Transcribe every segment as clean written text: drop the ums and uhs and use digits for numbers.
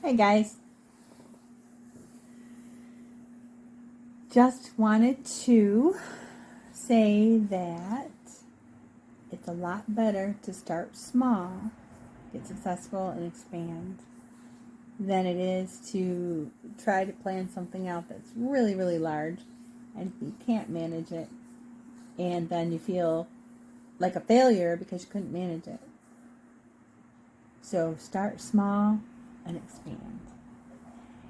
Hey guys, just wanted to say that it's a lot better to start small, get successful, and expand than it is to try to plan something out that's really, really large and you can't manage it, and then you feel like a failure because you couldn't manage it. So start small and expand.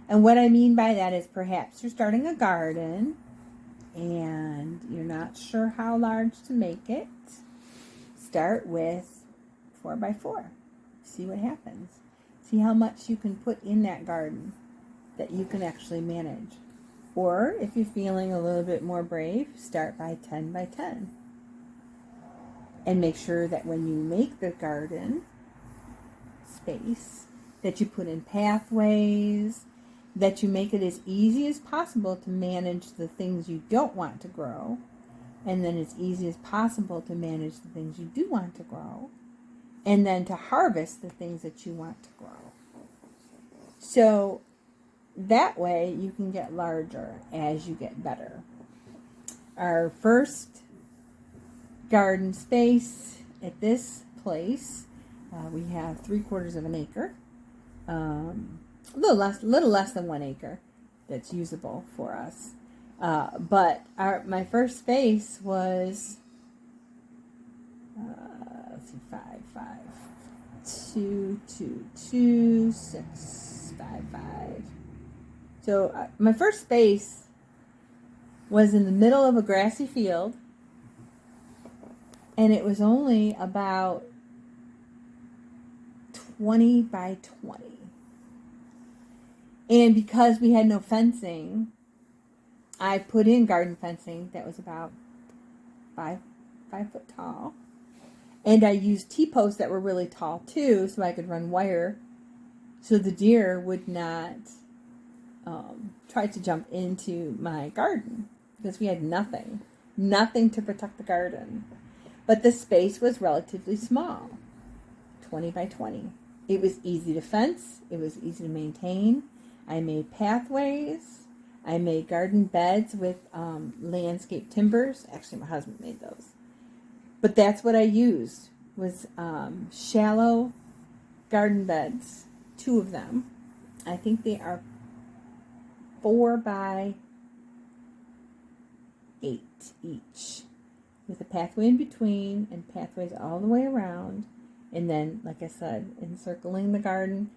And what I mean by that is perhaps you're starting a garden and you're not sure how large to make it. Start with 4x4. See what happens. See how much you can put in that garden that you can actually manage. Or if you're feeling a little bit more brave, start by 10x10. And make sure that when you make the garden space, that you put in pathways, that you make it as easy as possible to manage the things you don't want to grow, and then as easy as possible to manage the things you do want to grow, and then to harvest the things that you want to grow. So that way you can get larger as you get better. Our first garden space at this place, we have 3/4 of an acre. A little less than 1 acre that's usable for us. But my first space was, let's see, 2, 6, 5, 5. So my first space was in the middle of a grassy field, and it was only about 20 by 20. And because we had no fencing, I put in garden fencing that was about 5 foot tall. And I used T-posts that were really tall too, so I could run wire so the deer would not try to jump into my garden, because we had nothing to protect the garden. But the space was relatively small, 20 by 20. It was easy to fence. It was easy to maintain. I made pathways. I made garden beds with landscape timbers. Actually, my husband made those. But that's what I used, was shallow garden beds, 2 of them. I think they are 4 by 8 each, with a pathway in between and pathways all the way around. And then, like I said, encircling the garden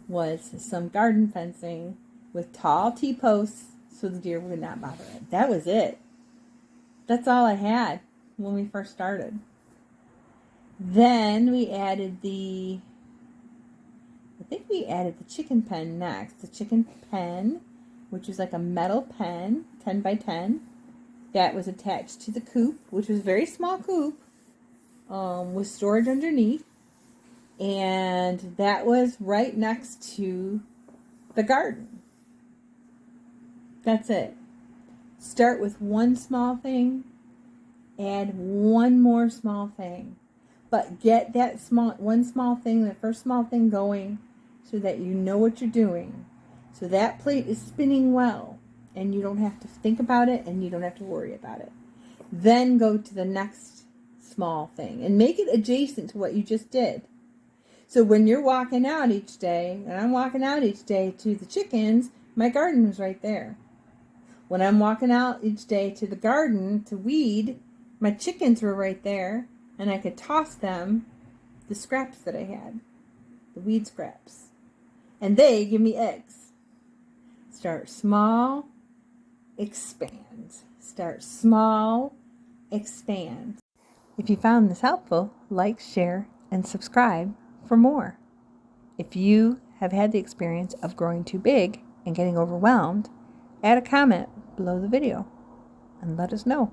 was some garden fencing with tall T-posts so the deer would not bother it. That was it. That's all I had when we first started. Then we added the chicken pen next. The chicken pen, which was like a metal pen, 10 by 10, that was attached to the coop, which was a very small coop, with storage underneath. And that was right next to the garden. That's it. Start with one small thing, add one more small thing. But get that first small thing going so that you know what you're doing. So that plate is spinning well and you don't have to think about it and you don't have to worry about it. Then go to the next small thing and make it adjacent to what you just did. So when you're walking out each day, and I'm walking out each day to the chickens, my garden was right there. When I'm walking out each day to the garden to weed, my chickens were right there, and I could toss them the scraps that I had, the weed scraps. And they give me eggs. Start small, expand. Start small, expand. If you found this helpful, like, share, and subscribe for more. If you have had the experience of growing too big and getting overwhelmed, add a comment below the video and let us know.